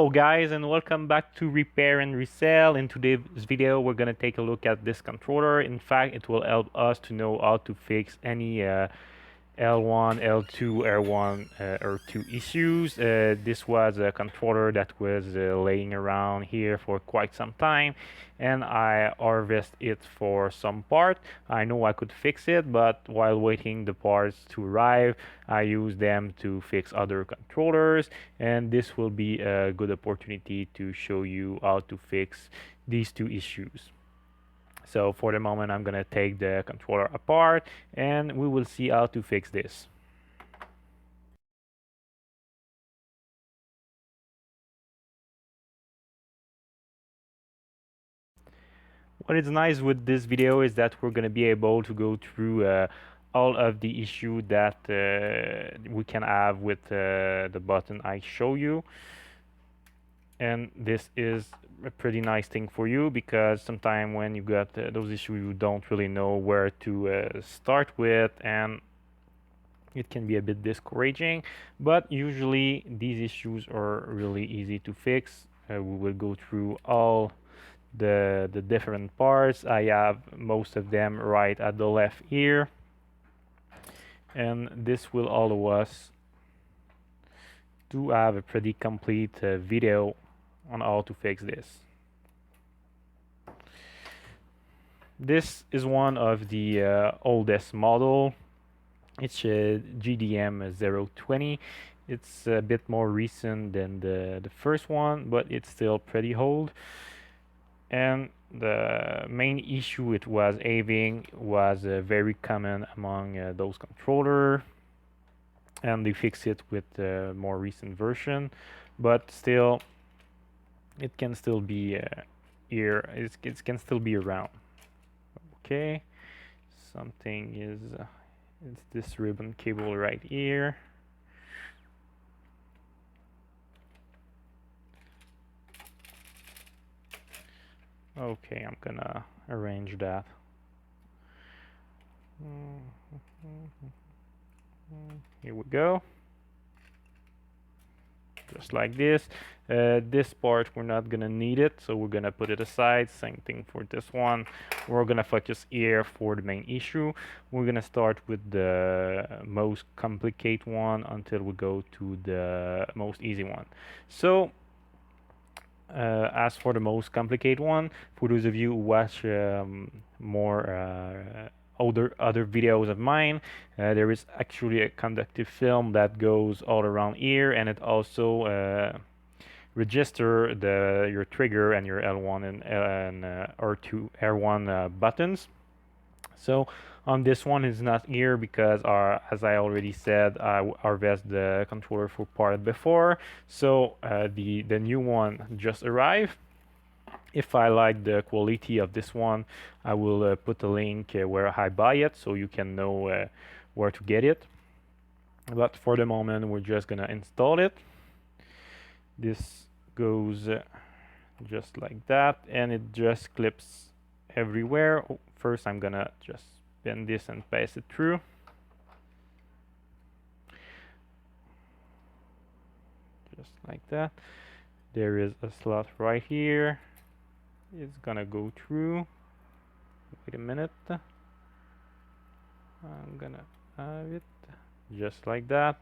Hello guys, and welcome back to Repair and Resell. In today's video we're going to take a look at this controller. In fact, it will help us to know how to fix any L1, L2, R1 or 2 issues. This was a controller that was laying around here for quite some time, and I harvested it for some part. I know I could fix it, but while waiting the parts to arrive, I use them to fix other controllers, and this will be a good opportunity to show you how to fix these 2 issues. So for the moment, I'm gonna take the controller apart and we will see how to fix this. What is nice with this video is that we're gonna be able to go through all of the issue that we can have with the button I show you. And this is a pretty nice thing for you, because sometimes when you got those issues, you don't really know where to start with, and it can be a bit discouraging. But usually these issues are really easy to fix. We will go through all the different parts. I have most of them right at the left here, and this will allow us to have a pretty complete video on how to fix this. This is one of the oldest model. It's a GDM 020. It's a bit more recent than the first one, but it's still pretty old. And the main issue it was having was very common among those controllers, and they fix it with the more recent version, but still it can still be here. It can still be around. Okay, something is it's this ribbon cable right here. Okay, I'm gonna arrange that. Here we go. Just like this. This part we're not gonna need it, so we're gonna put it aside. Same thing for this one. We're gonna focus here for the main issue. We're gonna start with the most complicated one until we go to the most easy one. So as for the most complicated one, for those of you who watch more other videos of mine, there is actually a conductive film that goes all around here, and it also register your trigger and your L1 and R2 R1 buttons. So on this one is not here because as I already said, I harvest the controller for part before. So the new one just arrived. If I like the quality of this one, I will put a link where I buy it, so you can know where to get it. But for the moment, we're just gonna install it. This goes just like that, and it just clips everywhere. Oh, first I'm gonna just bend this and pass it through. Just like that. There is a slot right here. It's gonna go through. Wait a minute. I'm gonna have it just like that.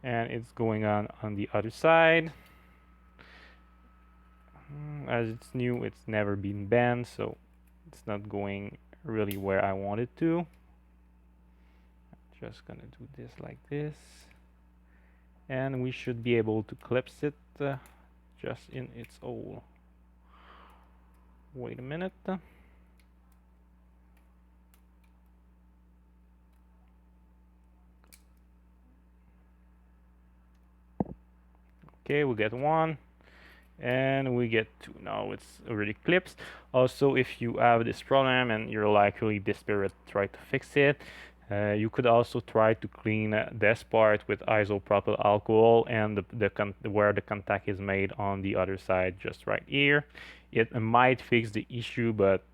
And it's going on the other side. As it's new, it's never been bent, so it's not going really where I want it to. I'm just gonna do this like this, and we should be able to clip it just in its hole. Wait a minute. Okay, we get one, and we get two. Now it's already clips. Also, if you have this problem and you're like really desperate, try to fix it. You could also try to clean this part with isopropyl alcohol and where the contact is made on the other side, just right here. It might fix the issue, but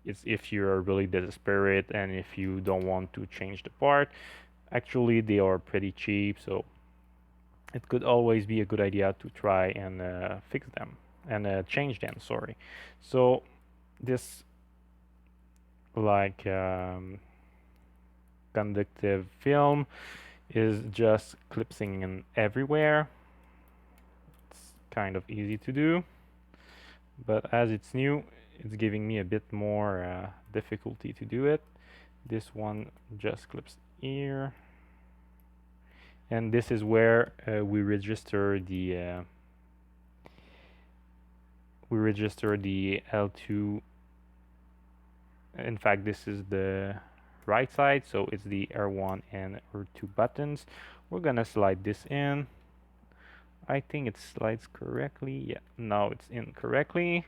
it's if you're really desperate and if you don't want to change the part. Actually, they are pretty cheap, so it could always be a good idea to try and fix them and change them, sorry. So this like conductive film is just clipping in everywhere. It's kind of easy to do, but as it's new, it's giving me a bit more difficulty to do it. This one just clips here, and this is where we register the L2. In fact, this is the right side, so it's the R1 and R2 buttons. We're gonna slide this in. I think it slides correctly. Yeah, now it's in correctly.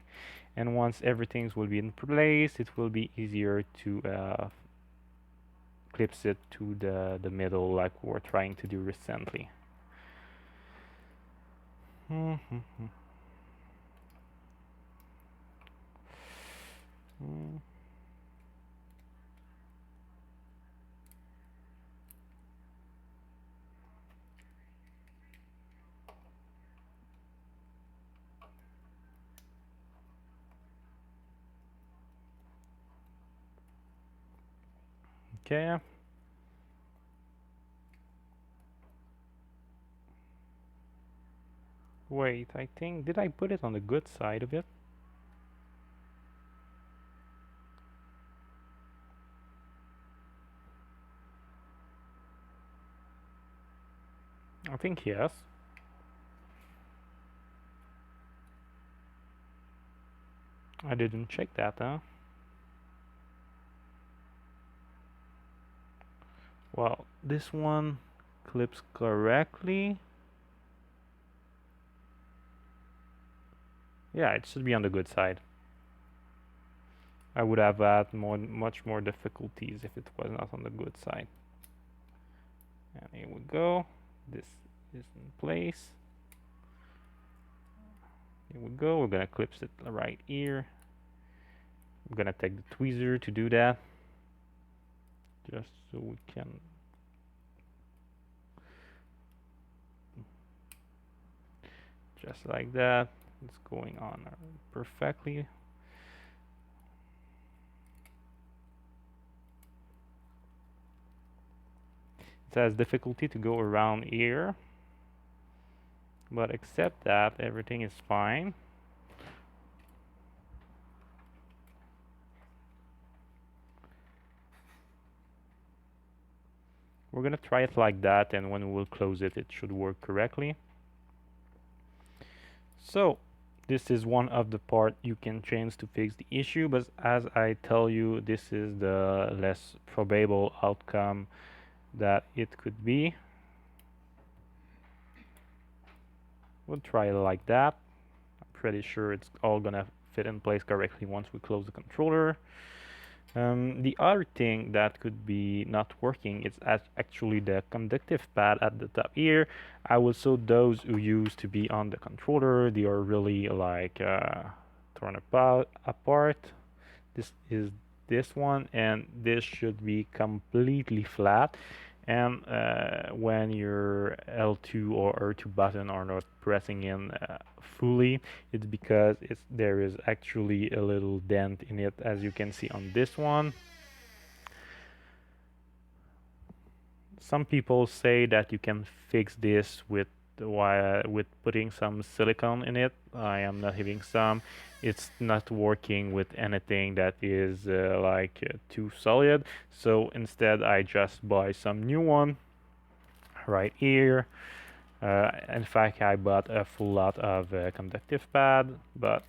And once everything will be in place, it will be easier to clips it to the middle like we were trying to do recently. Okay. Wait, I think, did I put it on the good side of it? I think yes. I didn't check that, huh? Well, this one clips correctly. Yeah, it should be on the good side. I would have had much more difficulties if it was not on the good side. And here we go. This is in place. Here we go. We're gonna clip it right here. I'm gonna take the tweezer to do that, just so we can. Just like that. It's going on perfectly. It has difficulty to go around here, but except that, everything is fine. We're gonna try it like that, and when we'll close it, it should work correctly. So this is one of the part you can change to fix the issue, but as I tell you, this is the less probable outcome that it could be. We'll try it like that. I'm pretty sure it's all gonna fit in place correctly once we close the controller. The other thing that could be not working is actually the conductive pad at the top here. I will show those who used to be on the controller. They are really like torn apart. This is this one, and this should be completely flat. And when your L2 or R2 button are not pressing in fully, it's because there is actually a little dent in it, as you can see on this one. Some people say that you can fix this with putting some silicone in it. I am not having some. It's not working with anything that is too solid. So instead, I just buy some new one right here. In fact, I bought a full lot of conductive pad, but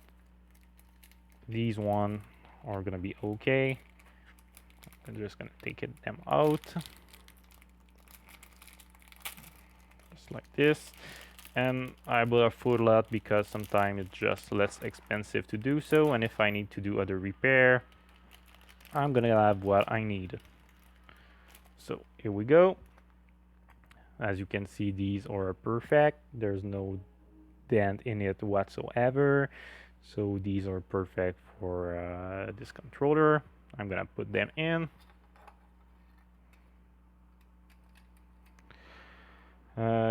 these one are gonna be okay. I'm just gonna take them out. Like this, and I bought a full lot because sometimes it's just less expensive to do so, and if I need to do other repair, I'm gonna have what I need. So here we go. As you can see, these are perfect. There's no dent in it whatsoever, so these are perfect for this controller. I'm gonna put them in.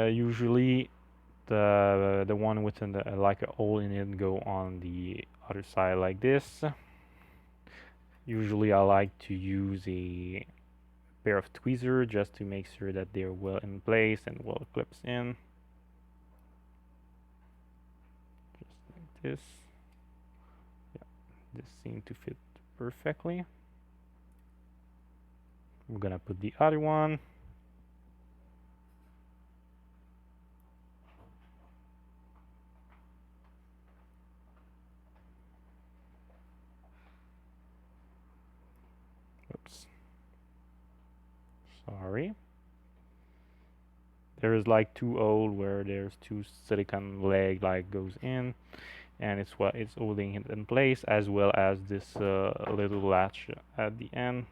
Usually the one with like a hole in it go on the other side like this. Usually I like to use a pair of tweezers just to make sure that they're well in place and well clips in. Just like this. Yeah, this seems to fit perfectly. We're gonna put the other one. Oops. Sorry. There is like two holes where there's two silicone leg like goes in, and it's what it's holding it in place, as well as this little latch at the end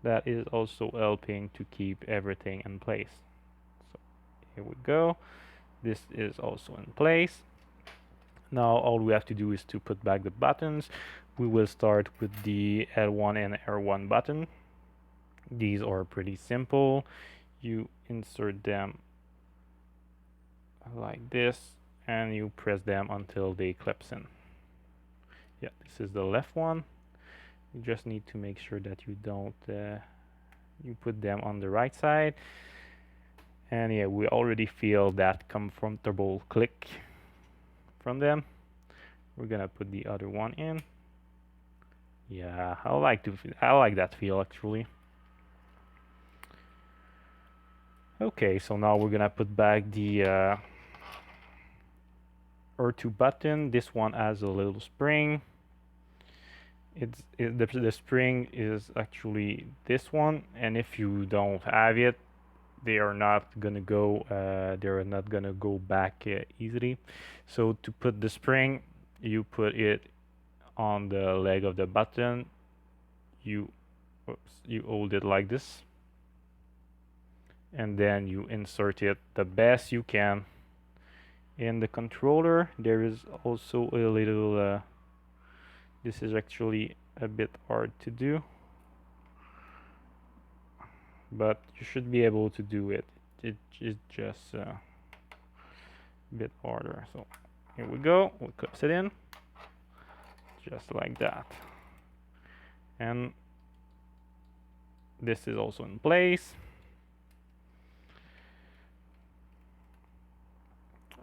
that is also helping to keep everything in place. So here we go. This is also in place. Now all we have to do is to put back the buttons. We will start with the L1 and R1 button. These are pretty simple. You insert them like this and you press them until they clips in. Yeah, this is the left one. You just need to make sure that you don't you put them on the right side. And yeah, we already feel that comfortable click from them. We're gonna put the other one in. Yeah, I like that feel actually. Okay, so now we're gonna put back the R2 button. This one has a little spring. The spring is actually this one, and if you don't have it, they are not gonna go back easily. So to put the spring, you put it on the leg of the button. You hold it like this, and then you insert it the best you can in the controller. There is also a little this is actually a bit hard to do, but you should be able to do it. It's just a bit harder. So here we go. We clip it in just like that, and this is also in place.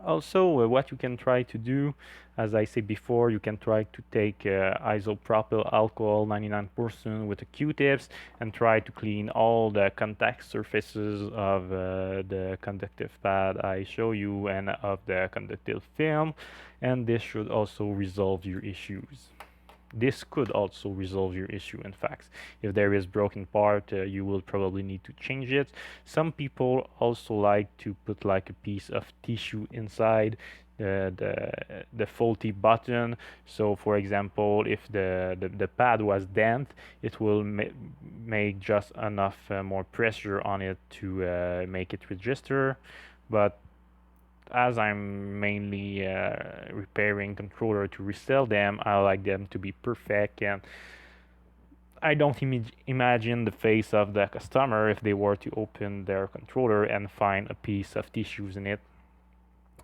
Also, what you can try to do, as I said before, you can try to take isopropyl alcohol 99% with the Q-tips and try to clean all the contact surfaces of the conductive pad I show you and of the conductive film, and this should also resolve your issues. This could also resolve your issue. In fact, if there is broken part, you will probably need to change it. Some people also like to put like a piece of tissue inside the faulty button. So for example, if the pad was damp, it will make just enough more pressure on it to make it register. But as I'm mainly repairing controller to resell them, I like them to be perfect, and I don't imagine the face of the customer if they were to open their controller and find a piece of tissues in it.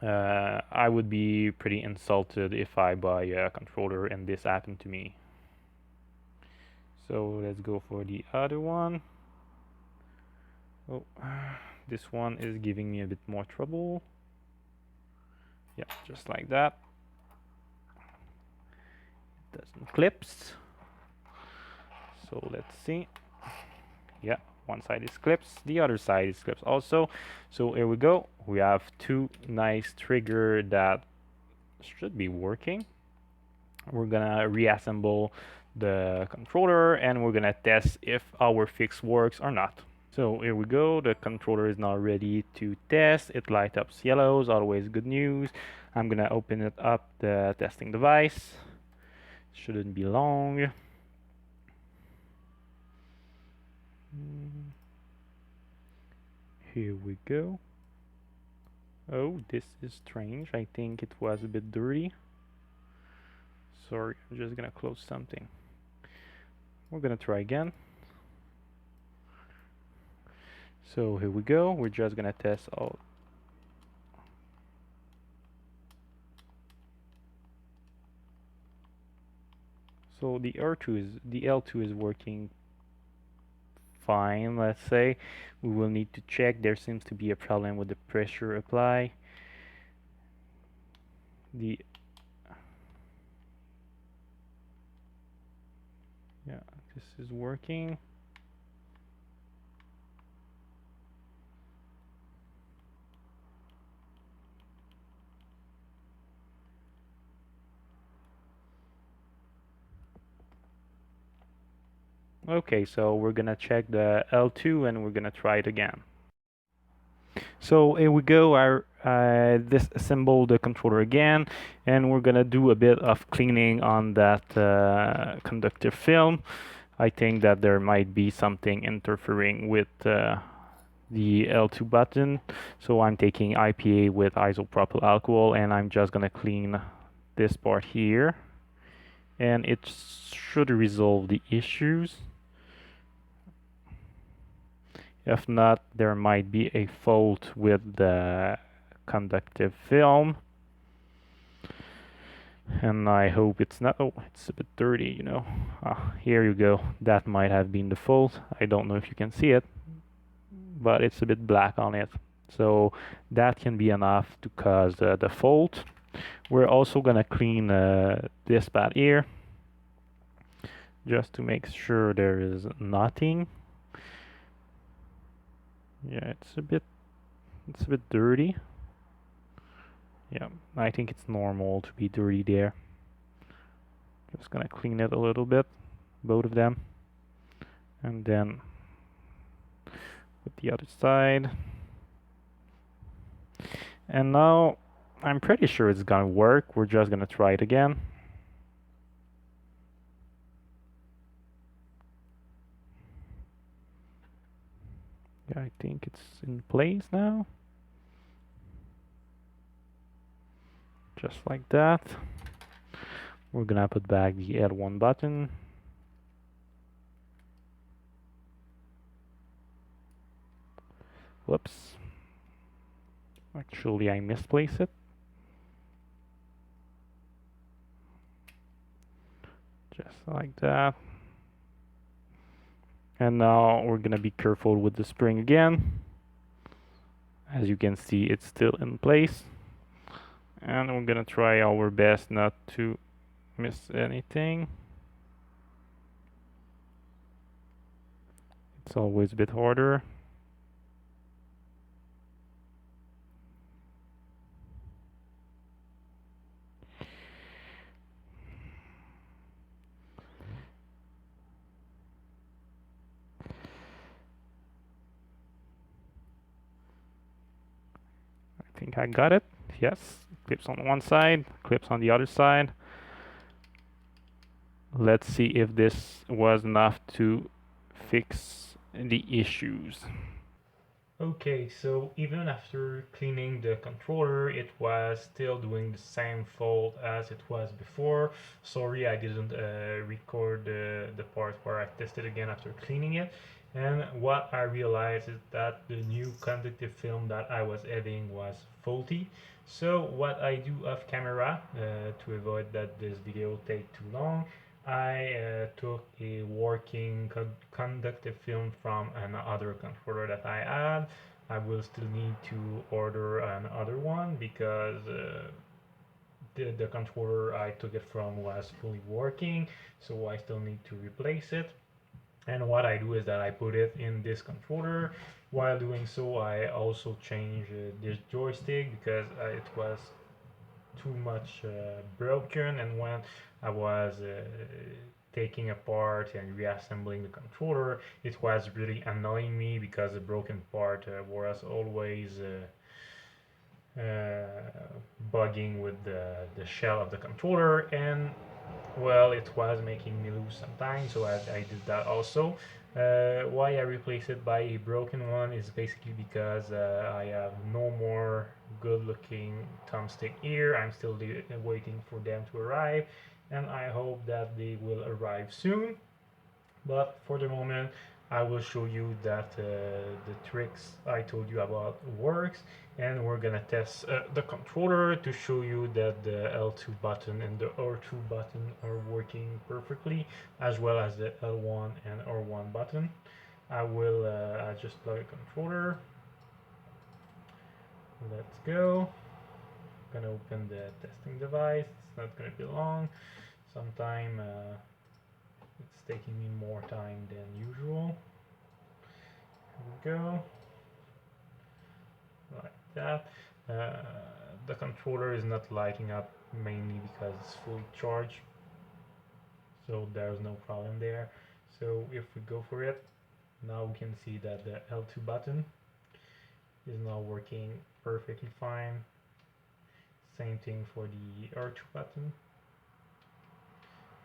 I would be pretty insulted if I buy a controller and this happened to me. So let's go for the other one. Oh, this one is giving me a bit more trouble. Yeah, just like that. It doesn't clips. So let's see. Yeah, one side is clips, the other side is clips also. So here we go. We have two nice trigger that should be working. We're gonna reassemble the controller and we're gonna test if our fix works or not. So here we go, the controller is now ready to test. It lights up yellows, always good news. I'm gonna open it up, the testing device. Shouldn't be long. Here we go. Oh, this is strange. I think it was a bit dirty. Sorry, I'm just gonna close something. We're gonna try again. So here we go. We're just gonna test all. So the L2 is working fine, let's say. We will need to check. There seems to be a problem with the pressure apply. The Yeah, this is working. Okay, so we're gonna check the L2 and we're gonna try it again. So here we go. I disassembled the controller again, and we're gonna do a bit of cleaning on that conductive film. I think that there might be something interfering with the L2 button. So I'm taking IPA with isopropyl alcohol, and I'm just gonna clean this part here, and it should resolve the issues. If not, there might be a fault with the conductive film. And I hope it's not. Oh, it's a bit dirty, you know. Here you go. That might have been the fault. I don't know if you can see it, but it's a bit black on it. So that can be enough to cause the fault. We're also gonna clean this pad here, just to make sure there is nothing. Yeah, it's a bit dirty. Yeah, I think it's normal to be dirty there. Just gonna clean it a little bit, both of them, and then with the other side. And now I'm pretty sure it's gonna work. We're just gonna try it again. Yeah, I think it's in place now. Just like that. We're gonna put back the L1 button. Whoops. Actually, I misplaced it. Just like that. And now we're gonna be careful with the spring again. As you can see, it's still in place. And we're gonna try our best not to miss anything. It's always a bit harder. I think I got it. Yes, clips on one side, clips on the other side. Let's see if this was enough to fix the issues. Okay, so even after cleaning the controller, it was still doing the same fault as it was before. Sorry, I didn't record the part where I tested again after cleaning it. And what I realized is that the new conductive film that I was adding was faulty. So what I do off camera to avoid that this video take too long, I took a working conductive film from another controller that I had. I will still need to order another one because the controller I took it from was fully working, so I still need to replace it. And what I do is that I put it in this controller. While doing so, I also change this joystick because it was too much broken, and when I was taking apart and reassembling the controller, it was really annoying me because the broken part was always bugging with the shell of the controller, and well, it was making me lose some time, so I did that also. Why I replaced it by a broken one is basically because I have no more good looking thumbstick here. I'm still waiting for them to arrive, and I hope that they will arrive soon. But for the moment, I will show you that the tricks I told you about works, and we're gonna test the controller to show you that the L2 button and the R2 button are working perfectly, as well as the L1 and R1 button. I will just plug a controller. Let's go. I'm gonna open the testing device. It's not gonna be long. Sometime it's taking me more time than usual. Here we go. Like that. Uh, the controller is not lighting up mainly because it's fully charged, so there's no problem there. So if we go for it, now we can see that the L2 button is now working perfectly fine. Same thing for the R2 button,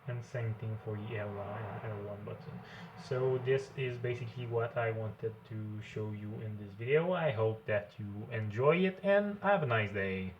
and same thing for the L1 and L1 button. So this is basically what I wanted to show you in this video. I hope that you enjoy it and have a nice day.